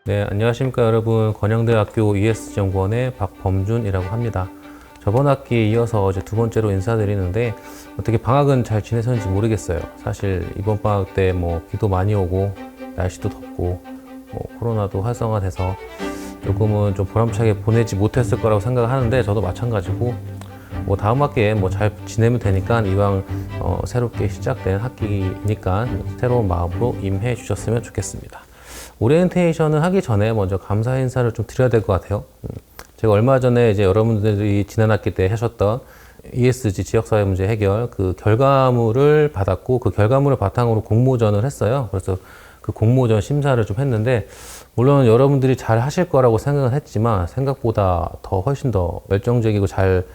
네, 안녕하십니까 여러분. 건영대학교 ES연구원의 박범준이라고 합니다. 저번 학기에 이어서 이제 두 번째로 인사드리는데 어떻게 방학은 잘 지내셨는지 모르겠어요. 사실 이번 방학 때 비도 많이 오고 날씨도 덥고 코로나도 활성화돼서 조금은 좀 보람차게 보내지 못했을 거라고 생각하는데 저도 마찬가지고 다음 학기에 잘 지내면 되니까 이왕 새롭게 시작된 학기니까 새로운 마음으로 임해 주셨으면 좋겠습니다. 오리엔테이션을 하기 전에 먼저 감사 인사를 좀 드려야 될 것 같아요. 제가 얼마 전에 이제 여러분들이 지난 학기 때 하셨던 ESG 지역사회 문제 해결 그 결과물을 받았고 그 결과물을 바탕으로 공모전을 했어요. 그래서 그 공모전 심사를 좀 했는데 물론 여러분들이 잘 하실 거라고 생각은 했지만 생각보다 훨씬 더 열정적이고 잘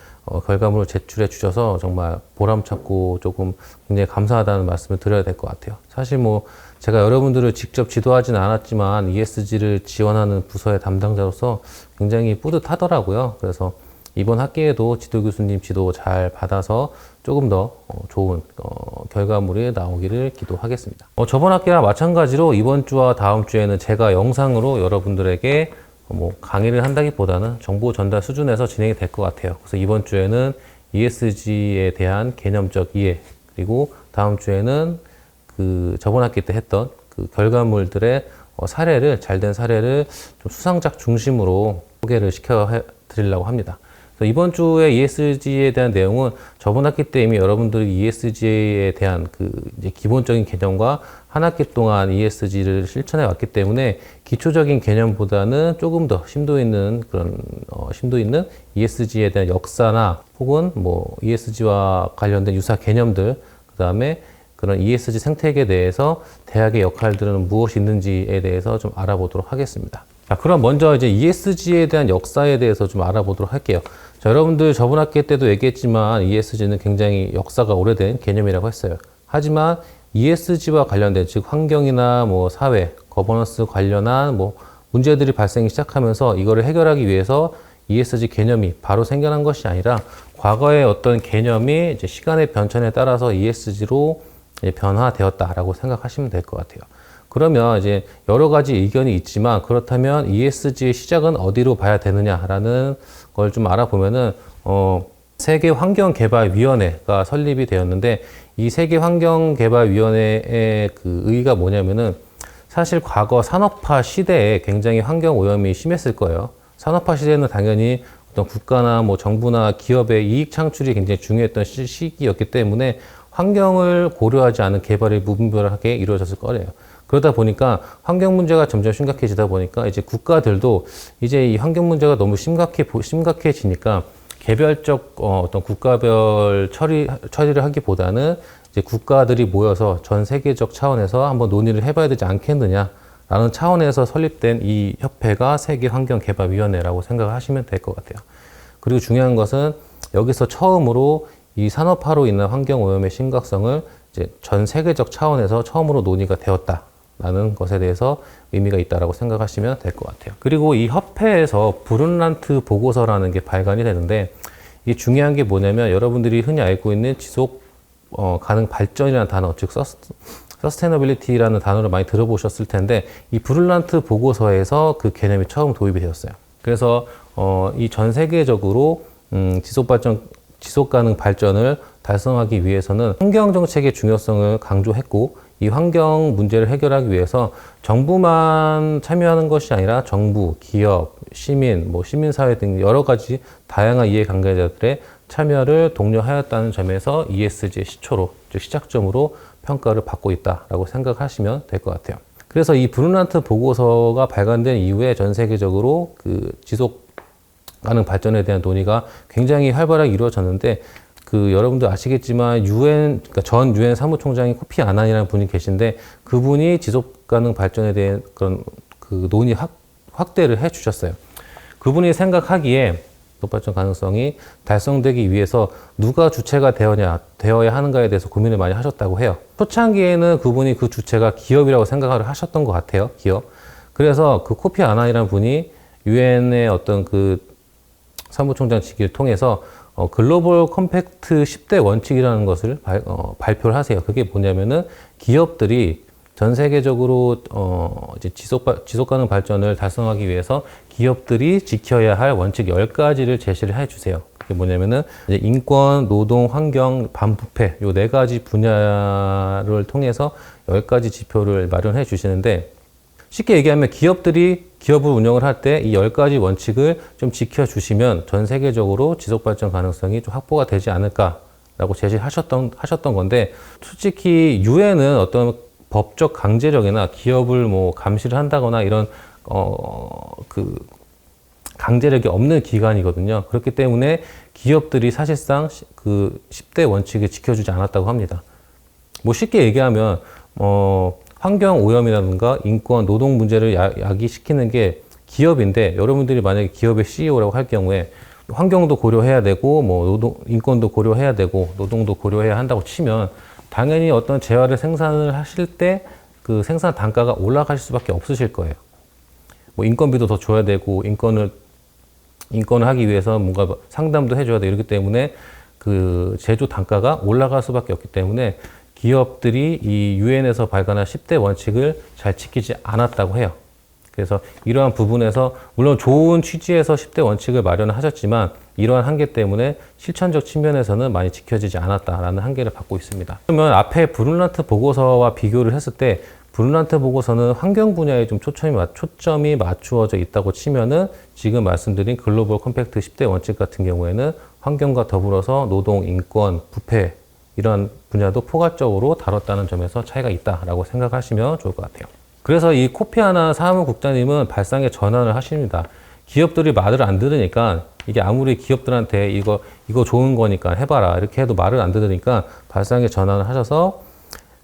결과물을 제출해 주셔서 정말 보람찼고 조금 굉장히 감사하다는 말씀을 드려야 될 것 같아요. 사실 제가 여러분들을 직접 지도하진 않았지만 ESG를 지원하는 부서의 담당자로서 굉장히 뿌듯하더라고요. 그래서 이번 학기에도 지도 교수님 지도 잘 받아서 조금 더 좋은 결과물이 나오기를 기도하겠습니다. 저번 학기와 마찬가지로 이번 주와 다음 주에는 제가 영상으로 여러분들에게 강의를 한다기보다는 정보 전달 수준에서 진행이 될 것 같아요. 그래서 이번 주에는 ESG에 대한 개념적 이해, 그리고 다음 주에는 그 저번 학기 때 했던 그 결과물들의 사례를, 잘된 사례를 좀 수상작 중심으로 소개를 시켜 드리려고 합니다. 그래서 이번 주에 ESG에 대한 내용은 저번 학기 때 이미 여러분들이 ESG에 대한 그 이제 기본적인 개념과 한 학기 동안 ESG를 실천해 왔기 때문에 기초적인 개념보다는 조금 더 심도 있는 그런 심도 있는 ESG에 대한 역사나 혹은 ESG와 관련된 유사 개념들, 그 다음에 그런 ESG 생태계에 대해서 대학의 역할들은 무엇이 있는지에 대해서 좀 알아보도록 하겠습니다. 자, 그럼 먼저 이제 ESG에 대한 역사에 대해서 좀 알아보도록 할게요. 자, 여러분들 저번 학기 때도 얘기했지만 ESG는 굉장히 역사가 오래된 개념이라고 했어요. 하지만 ESG와 관련된, 즉 환경이나 사회, 거버넌스 관련한 문제들이 발생이 시작하면서 이거를 해결하기 위해서 ESG 개념이 바로 생겨난 것이 아니라 과거의 어떤 개념이 이제 시간의 변천에 따라서 ESG로 변화되었다라고 생각하시면 될 것 같아요. 그러면 이제 여러 가지 의견이 있지만 그렇다면 ESG의 시작은 어디로 봐야 되느냐라는 걸 좀 알아보면은 세계환경개발위원회가 설립이 되었는데 이 세계환경개발위원회의 그 의의가 뭐냐면은 사실 과거 산업화 시대에 굉장히 환경 오염이 심했을 거예요. 산업화 시대는 당연히 어떤 국가나 정부나 기업의 이익 창출이 굉장히 중요했던 시기였기 때문에 환경을 고려하지 않은 개발이 무분별하게 이루어졌을 거예요. 그러다 보니까 환경 문제가 점점 심각해지다 보니까 이제 국가들도 이제 이 환경 문제가 너무 심각해지니까 개별적 어떤 국가별 처리를 하기보다는 이제 국가들이 모여서 전 세계적 차원에서 한번 논의를 해봐야 되지 않겠느냐라는 차원에서 설립된 이 협회가 세계환경개발위원회라고 생각을 하시면 될 것 같아요. 그리고 중요한 것은 여기서 처음으로 이 산업화로 인한 환경 오염의 심각성을 이제 전 세계적 차원에서 처음으로 논의가 되었다라는 것에 대해서 의미가 있다라고 생각하시면 될 것 같아요. 그리고 이 협회에서 브룬란트 보고서라는 게 발간이 되는데 이 중요한 게 뭐냐면 여러분들이 흔히 알고 있는 지속 가능 발전이라는 단어, 즉 서스테너빌리티라는 단어를 많이 들어보셨을 텐데 이 브룬란트 보고서에서 그 개념이 처음 도입이 되었어요. 그래서 이 전 세계적으로 지속 가능 발전을 달성하기 위해서는 환경 정책의 중요성을 강조했고 이 환경 문제를 해결하기 위해서 정부만 참여하는 것이 아니라 정부, 기업, 시민, 시민사회 등 여러 가지 다양한 이해관계자들의 참여를 독려하였다는 점에서 ESG의 시초로, 즉 시작점으로 평가를 받고 있다라고 생각하시면 될 것 같아요. 그래서 이 브룬란트 보고서가 발간된 이후에 전 세계적으로 그 지속 가능 발전에 대한 논의가 굉장히 활발하게 이루어졌는데 여러분도 아시겠지만 그러니까 전 유엔 사무총장이 코피 아난이라는 분이 계신데 그분이 지속 가능 발전에 대한 그런 그 논의 확대를 해 주셨어요. 그분이 생각하기에 지속 발전 가능성이 달성되기 위해서 누가 주체가 되어야 하는가에 대해서 고민을 많이 하셨다고 해요. 초창기에는 그분이 그 주체가 기업이라고 생각을 하셨던 것 같아요. 기업. 그래서 그 코피 아난이라는 분이 유엔의 어떤 그 사무총장 직위를 통해서 글로벌 컴팩트 10대 원칙이라는 것을 발표를 하세요. 그게 뭐냐면은 기업들이 전 세계적으로 이제 지속 가능 발전을 달성하기 위해서 기업들이 지켜야 할 원칙 10가지를 제시를 해 주세요. 그게 뭐냐면은 이제 인권, 노동, 환경, 반부패 요 4가지 분야를 통해서 10가지 지표를 마련해 주시는데, 쉽게 얘기하면 기업들이 기업을 운영을 할 때 이 10가지 원칙을 좀 지켜주시면 전 세계적으로 지속 발전 가능성이 좀 확보가 되지 않을까라고 제시하셨던 건데, 솔직히 유엔은 어떤 법적 강제력이나 기업을 뭐 감시를 한다거나 이런 그 강제력이 없는 기관이거든요. 그렇기 때문에 기업들이 사실상 그 10대 원칙을 지켜주지 않았다고 합니다. 뭐 쉽게 얘기하면 환경 오염이라든가 인권, 노동 문제를 야기시키는 게 기업인데, 여러분들이 만약에 기업의 CEO라고 할 경우에 환경도 고려해야 되고 뭐 인권도 고려해야 되고 노동도 고려해야 한다고 치면, 당연히 어떤 재화를 생산을 하실 때 그 생산 단가가 올라갈 수밖에 없으실 거예요. 뭐 인건비도 더 줘야 되고 인권을 하기 위해서 뭔가 상담도 해줘야 돼. 이렇기 때문에 그 제조 단가가 올라갈 수밖에 없기 때문에 기업들이 이 유엔에서 발간한 10대 원칙을 잘 지키지 않았다고 해요. 그래서 이러한 부분에서 물론 좋은 취지에서 10대 원칙을 마련하셨지만 이러한 한계 때문에 실천적 측면에서는 많이 지켜지지 않았다라는 한계를 받고 있습니다. 그러면 앞에 브룬란트 보고서와 비교를 했을 때, 브룬란트 보고서는 환경 분야에 좀 초점이 맞추어져 있다고 치면은 지금 말씀드린 글로벌 컴팩트 10대 원칙 같은 경우에는 환경과 더불어서 노동, 인권, 부패 이런 분야도 포괄적으로 다뤘다는 점에서 차이가 있다라고 생각하시면 좋을 것 같아요. 그래서 이 코피아나 사무국장님은 발상의 전환을 하십니다. 기업들이 말을 안 들으니까, 이게 아무리 기업들한테 이거 좋은 거니까 해봐라 이렇게 해도 말을 안 들으니까 발상의 전환을 하셔서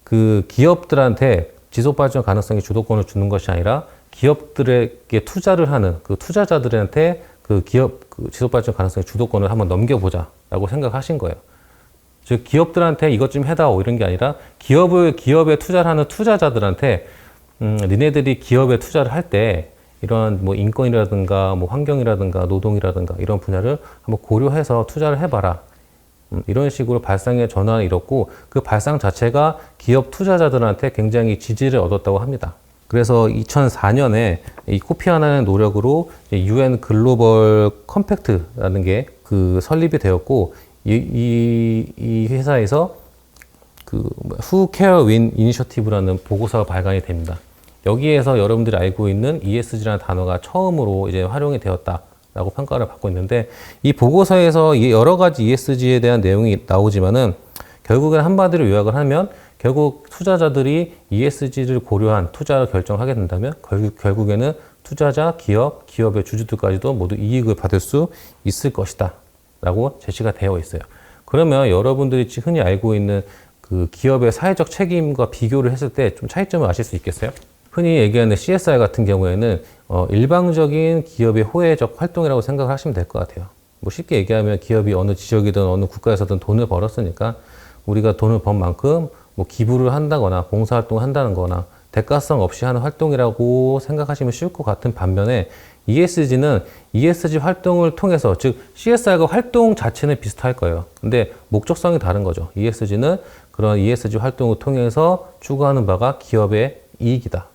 그 기업들한테 지속발전 가능성의 주도권을 주는 것이 아니라 기업들에게 투자를 하는 그 투자자들한테 그 지속발전 가능성의 주도권을 한번 넘겨보자라고 생각하신 거예요. 즉 기업들한테 이것 좀 해다오 이런 게 아니라 기업에 투자를 하는 투자자들한테 니네들이 기업에 투자를 할 때 이런 뭐 인권이라든가 뭐 환경이라든가 노동이라든가 이런 분야를 한번 고려해서 투자를 해봐라. 이런 식으로 발상의 전환을 이뤘고, 그 발상 자체가 기업 투자자들한테 굉장히 지지를 얻었다고 합니다. 그래서 2004년에 이 코피아나의 노력으로 UN 글로벌 컴팩트라는 게 그 설립이 되었고, 이 회사에서 그 Who Care Win 이니셔티브라는 보고서가 발간이 됩니다. 여기에서 여러분들이 알고 있는 ESG라는 단어가 처음으로 이제 활용이 되었다라고 평가를 받고 있는데, 이 보고서에서 여러 가지 ESG에 대한 내용이 나오지만은 결국엔 한마디로 요약을 하면, 결국 투자자들이 ESG를 고려한 투자를 결정하게 된다면 결국에는 투자자, 기업의 주주들까지도 모두 이익을 받을 수 있을 것이다 라고 제시가 되어 있어요. 그러면 여러분들이 흔히 알고 있는 그 기업의 사회적 책임과 비교를 했을 때 좀 차이점을 아실 수 있겠어요? 흔히 얘기하는 CSR 같은 경우에는 일방적인 기업의 호혜적 활동이라고 생각을 하시면 될 것 같아요. 뭐 쉽게 얘기하면 기업이 어느 지역이든 어느 국가에서든 돈을 벌었으니까 우리가 돈을 번 만큼 뭐 기부를 한다거나 봉사활동을 한다는 거나 대가성 없이 하는 활동이라고 생각하시면 쉬울 것 같은 반면에, ESG는 ESG 활동을 통해서, 즉 CSR과 활동 자체는 비슷할 거예요. 근데 목적성이 다른 거죠. ESG는 그런 ESG 활동을 통해서 추구하는 바가 기업의 이익이다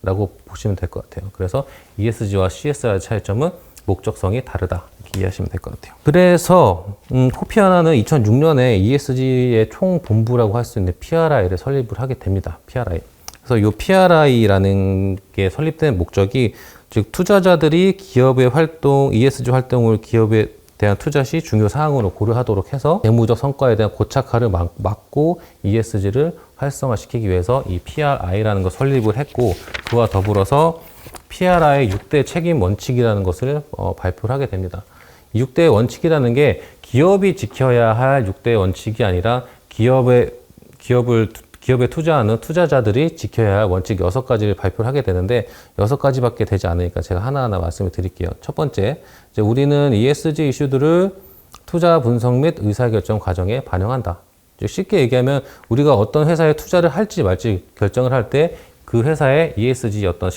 라고 보시면 될 것 같아요. 그래서 ESG와 CSR의 차이점은 목적성이 다르다 이렇게 이해하시면 될 것 같아요. 그래서 코피아나는 2006년에 ESG의 총본부라고 할 수 있는 PRI를 설립을 하게 됩니다. PRI. 그래서 이 PRI라는 게 설립된 목적이, 즉 투자자들이 기업의 활동, ESG 활동을 기업에 대한 투자 시 중요 사항으로 고려하도록 해서 재무적 성과에 대한 고착화를 막고 ESG를 활성화시키기 위해서 이 PRI라는 걸 설립을 했고, 그와 더불어서 PRI의 6대 책임 원칙이라는 것을 발표를 하게 됩니다. 이 6대 원칙이라는 게 기업이 지켜야 할 6대 원칙이 아니라 기업에 투자하는 투자자들이 지켜야 할 원칙 6가지를 발표를 하게 되는데, 6가지밖에 되지 않으니까 제가 하나하나 말씀을 드릴게요. 첫 번째, 이제 우리는 ESG 이슈들을 투자 분석 및 의사결정 과정에 반영한다. 쉽게 얘기하면 우리가 어떤 회사에 투자를 할지 말지 결정을 할 때 그 회사의 ESG 어떤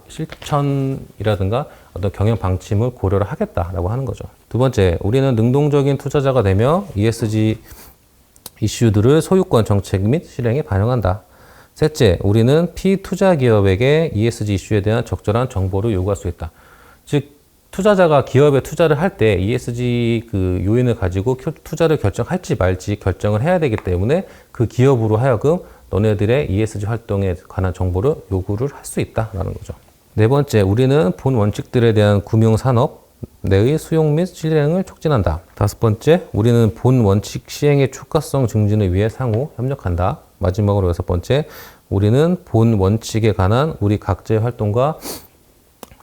실천이라든가 어떤 경영 방침을 고려를 하겠다라고 하는 거죠. 두 번째, 우리는 능동적인 투자자가 되며 ESG 이슈들을 소유권 정책 및 실행에 반영한다. 셋째, 우리는 피투자 기업에게 ESG 이슈에 대한 적절한 정보를 요구할 수 있다. 즉, 투자자가 기업에 투자를 할 때 ESG 그 요인을 가지고 투자를 결정할지 말지 결정을 해야 되기 때문에 그 기업으로 하여금 너네들의 ESG 활동에 관한 정보를 요구를 할 수 있다라는 거죠. 네 번째, 우리는 본 원칙들에 대한 금융산업 내의 수용 및 실행을 촉진한다. 다섯 번째, 우리는 본 원칙 시행의 효과성 증진을 위해 상호 협력한다. 마지막으로 여섯 번째, 우리는 본 원칙에 관한 우리 각자의 활동과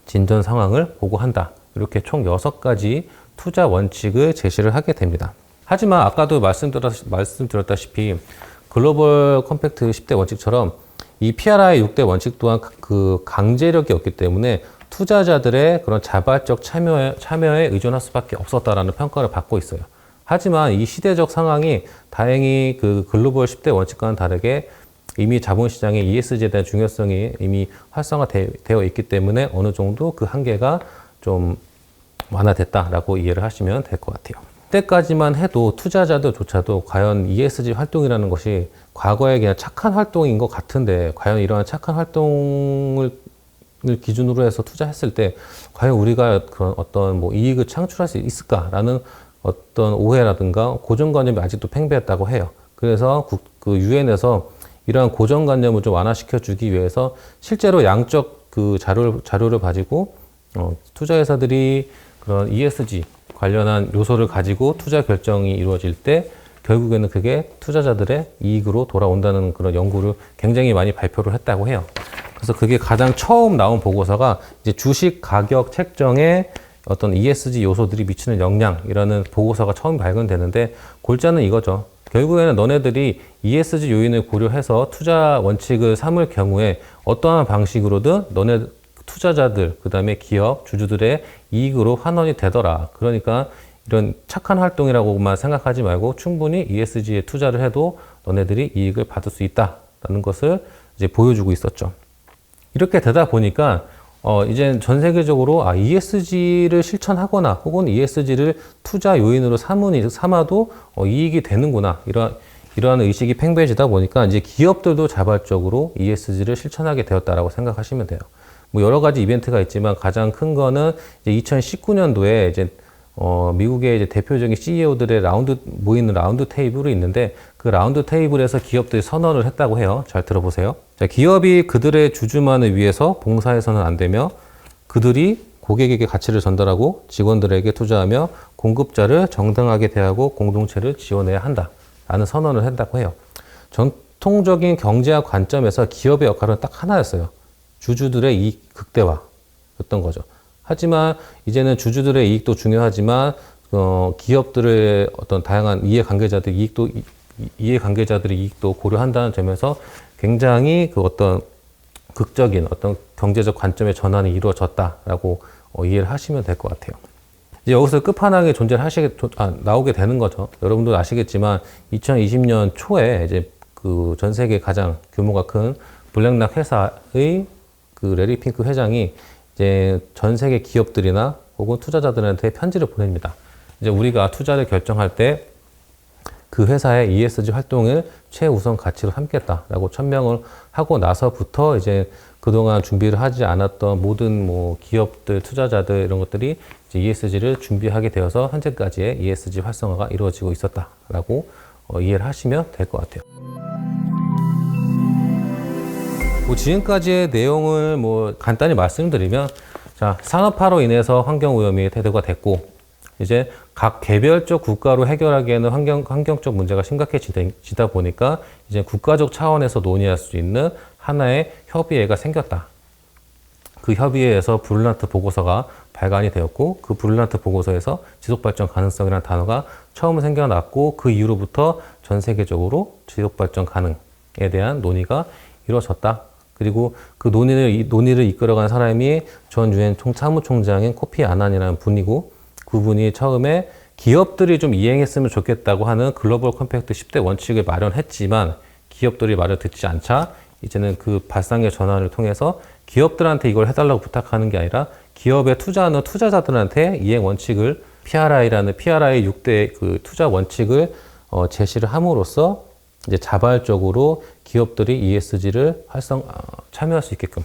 진전 상황을 보고한다. 이렇게 총 6가지 투자 원칙을 제시를 하게 됩니다. 하지만 아까도 말씀드렸다시피 글로벌 컴팩트 10대 원칙처럼 이 PRI 6대 원칙 또한 그 강제력이 없기 때문에 투자자들의 그런 자발적 참여에 의존할 수밖에 없었다라는 평가를 받고 있어요. 하지만 이 시대적 상황이 다행히 그 글로벌 10대 원칙과는 다르게 이미 자본시장의 ESG에 대한 중요성이 이미 활성화되어 있기 때문에 어느 정도 그 한계가 좀 완화됐다라고 이해를 하시면 될 것 같아요. 그때까지만 해도 투자자들조차도 과연 ESG 활동이라는 것이 과거에 그냥 착한 활동인 것 같은데 과연 이러한 착한 활동을 기준으로 해서 투자했을 때 과연 우리가 그런 어떤 뭐 이익을 창출할 수 있을까라는 어떤 오해라든가 고정관념이 아직도 팽배했다고 해요. 그래서 그 유엔에서 이러한 고정관념을 좀 완화시켜 주기 위해서 실제로 양적 그 자료를 가지고 투자회사들이 그런 ESG 관련한 요소를 가지고 투자 결정이 이루어질 때 결국에는 그게 투자자들의 이익으로 돌아온다는 그런 연구를 굉장히 많이 발표를 했다고 해요. 그래서 그게 가장 처음 나온 보고서가 이제 주식 가격 책정에 어떤 ESG 요소들이 미치는 영향이라는 보고서가 처음 발견되는데 골자는 이거죠. 결국에는 너네들이 ESG 요인을 고려해서 투자 원칙을 삼을 경우에 어떠한 방식으로든 너네 투자자들, 그 다음에 기업, 주주들의 이익으로 환원이 되더라. 그러니까 이런 착한 활동이라고만 생각하지 말고 충분히 ESG에 투자를 해도 너네들이 이익을 받을 수 있다라는 것을 이제 보여주고 있었죠. 이렇게 되다 보니까 이제 전 세계적으로 ESG를 실천하거나 혹은 ESG를 투자 요인으로 삼아도 이익이 되는구나. 이러한 의식이 팽배해지다 보니까 이제 기업들도 자발적으로 ESG를 실천하게 되었다라고 생각하시면 돼요. 뭐 여러 가지 이벤트가 있지만 가장 큰 거는 이제 2019년도에 이제 미국의 이제 대표적인 CEO들의 모이는 라운드 테이블이 있는데 그 라운드 테이블에서 기업들이 선언을 했다고 해요. 잘 들어보세요. 자, 기업이 그들의 주주만을 위해서 봉사해서는 안 되며 그들이 고객에게 가치를 전달하고 직원들에게 투자하며 공급자를 정당하게 대하고 공동체를 지원해야 한다라는 선언을 했다고 해요. 전통적인 경제학 관점에서 기업의 역할은 딱 하나였어요. 주주들의 이익 극대화였던 거죠. 하지만 이제는 주주들의 이익도 중요하지만 기업들의 어떤 다양한 이해관계자들의 이익도 고려한다는 점에서 굉장히 그 어떤 극적인 어떤 경제적 관점의 전환이 이루어졌다라고 이해를 하시면 될 것 같아요. 이제 여기서 끝판왕의 존재를 나오게 되는 거죠. 여러분도 아시겠지만 2020년 초에 이제 그 전 세계 가장 규모가 큰 블랙락 회사의 그 레리 핑크 회장이 이제 전 세계 기업들이나 혹은 투자자들한테 편지를 보냅니다. 이제 우리가 투자를 결정할 때 그 회사의 ESG 활동을 최우선 가치로 삼겠다라고 천명을 하고 나서부터 이제 그동안 준비를 하지 않았던 모든 뭐 기업들, 투자자들 이런 것들이 이제 ESG를 준비하게 되어서 현재까지의 ESG 활성화가 이루어지고 있었다라고 이해를 하시면 될 것 같아요. 뭐 지금까지의 내용을 뭐 간단히 말씀드리면, 자, 산업화로 인해서 환경오염이 대두가 됐고, 이제 각 개별적 국가로 해결하기에는 환경적 문제가 심각해지다 보니까 이제 국가적 차원에서 논의할 수 있는 하나의 협의회가 생겼다. 그 협의회에서 블루란트 보고서가 발간이 되었고, 그 블루란트 보고서에서 지속발전 가능성이라는 단어가 처음 생겨났고, 그 이후로부터 전 세계적으로 지속발전 가능에 대한 논의가 이루어졌다. 그리고 그 논의를 이끌어간 사람이 전 유엔 사무총장인 코피 아난이라는 분이고, 그분이 처음에 기업들이 좀 이행했으면 좋겠다고 하는 글로벌 컴팩트 10대 원칙을 마련했지만 기업들이 말을 듣지 않자 이제는 그 발상의 전환을 통해서 기업들한테 이걸 해달라고 부탁하는 게 아니라 기업에 투자하는 투자자들한테 이행 원칙을 PRI 6대 그 투자 원칙을 제시를 함으로써 이제 자발적으로 기업들이 ESG를 참여할 수 있게끔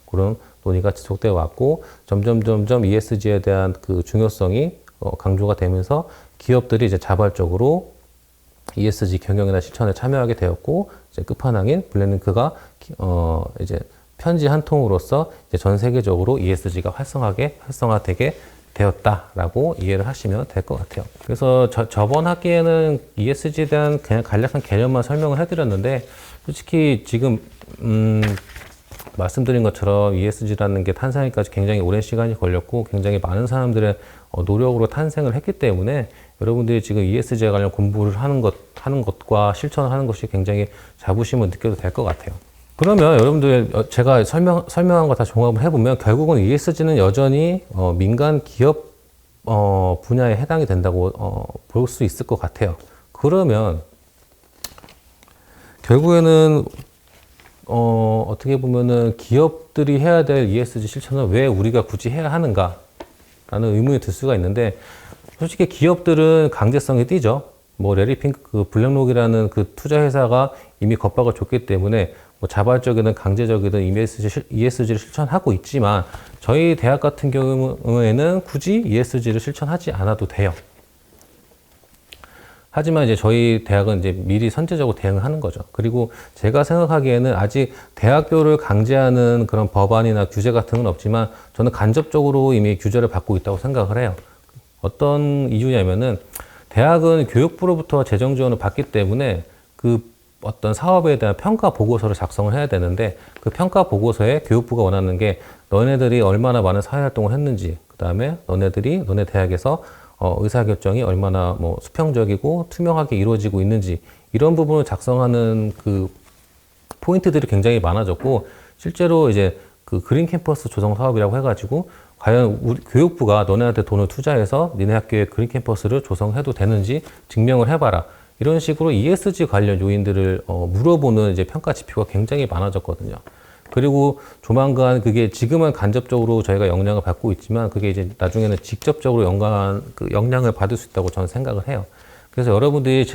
그런 논의가 지속되어 왔고 점점 ESG에 대한 그 중요성이 강조가 되면서 기업들이 이제 자발적으로 ESG 경영이나 실천에 참여하게 되었고 이제 끝판왕인 블랙링크가 이제 편지 한 통으로서 이제 전 세계적으로 ESG가 활성화되게 되었다라고 이해를 하시면 될 것 같아요. 그래서 저번 학기에는 ESG에 대한 그냥 간략한 개념만 설명을 해드렸는데 솔직히 지금 말씀드린 것처럼 ESG라는 게 탄생하기까지 굉장히 오랜 시간이 걸렸고 굉장히 많은 사람들의 노력으로 탄생을 했기 때문에 여러분들이 지금 ESG에 관련 공부를 하는 것과 실천을 하는 것이 굉장히 자부심을 느껴도 될 것 같아요. 그러면 여러분들 제가 설명한 거 다 종합을 해보면 결국은 ESG는 여전히 민간 기업 분야에 해당이 된다고 볼 수 있을 것 같아요. 그러면 결국에는 어떻게 보면은 기업들이 해야 될 ESG 실천을 왜 우리가 굳이 해야 하는가 라는 의문이 들 수가 있는데 솔직히 기업들은 강제성이 띄죠. 뭐 레리핑크 그 블랙록이라는 그 투자 회사가 이미 겁박을 줬기 때문에 뭐 자발적이든 강제적이든 ESG를 실천하고 있지만 저희 대학 같은 경우에는 굳이 ESG를 실천하지 않아도 돼요. 하지만 이제 저희 대학은 이제 미리 선제적으로 대응을 하는 거죠. 그리고 제가 생각하기에는 아직 대학교를 강제하는 그런 법안이나 규제 같은 건 없지만 저는 간접적으로 이미 규제를 받고 있다고 생각을 해요. 어떤 이유냐면은 대학은 교육부로부터 재정 지원을 받기 때문에 그 어떤 사업에 대한 평가 보고서를 작성을 해야 되는데 그 평가 보고서에 교육부가 원하는 게 너네들이 얼마나 많은 사회활동을 했는지, 그 다음에 너네 대학에서 의사결정이 얼마나 뭐 수평적이고 투명하게 이루어지고 있는지 이런 부분을 작성하는 그 포인트들이 굉장히 많아졌고 실제로 이제 그 그린 캠퍼스 조성 사업이라고 해가지고 과연 우리 교육부가 너네한테 돈을 투자해서 니네 학교에 그린 캠퍼스를 조성해도 되는지 증명을 해봐라. 이런 식으로 ESG 관련 요인들을 물어보는 이제 평가 지표가 굉장히 많아졌거든요. 그리고 조만간 그게 지금은 간접적으로 저희가 영향을 받고 있지만 그게 이제 나중에는 직접적으로 영향을 받을 수 있다고 저는 생각을 해요. 그래서 여러분들이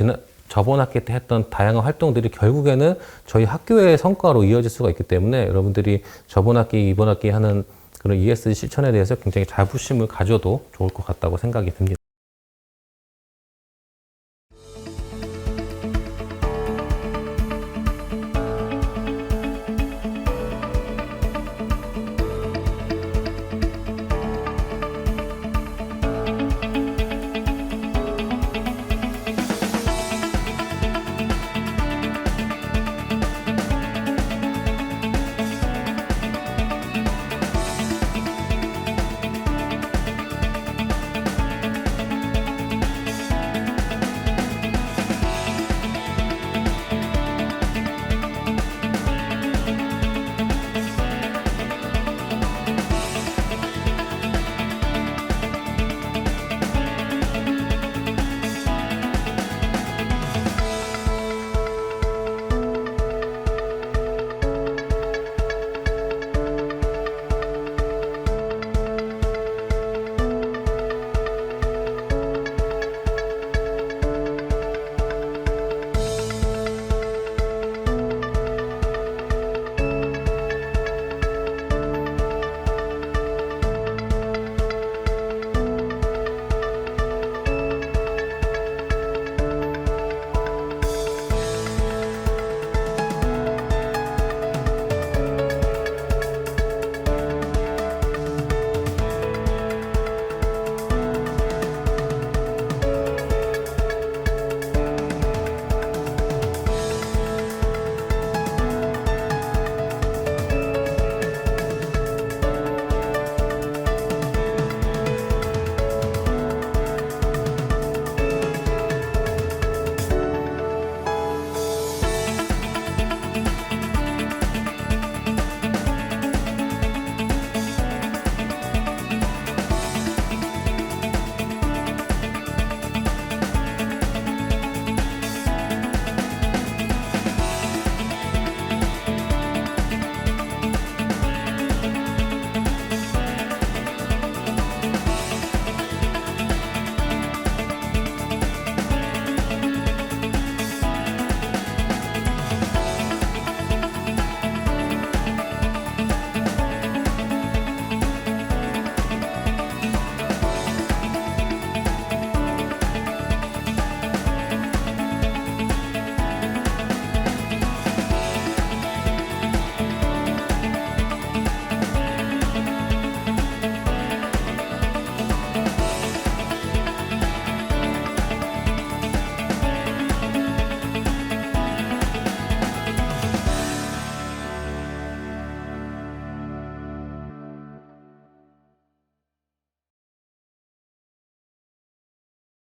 저번 학기 때 했던 다양한 활동들이 결국에는 저희 학교의 성과로 이어질 수가 있기 때문에 여러분들이 저번 학기, 이번 학기 하는 그런 ESG 실천에 대해서 굉장히 자부심을 가져도 좋을 것 같다고 생각이 듭니다.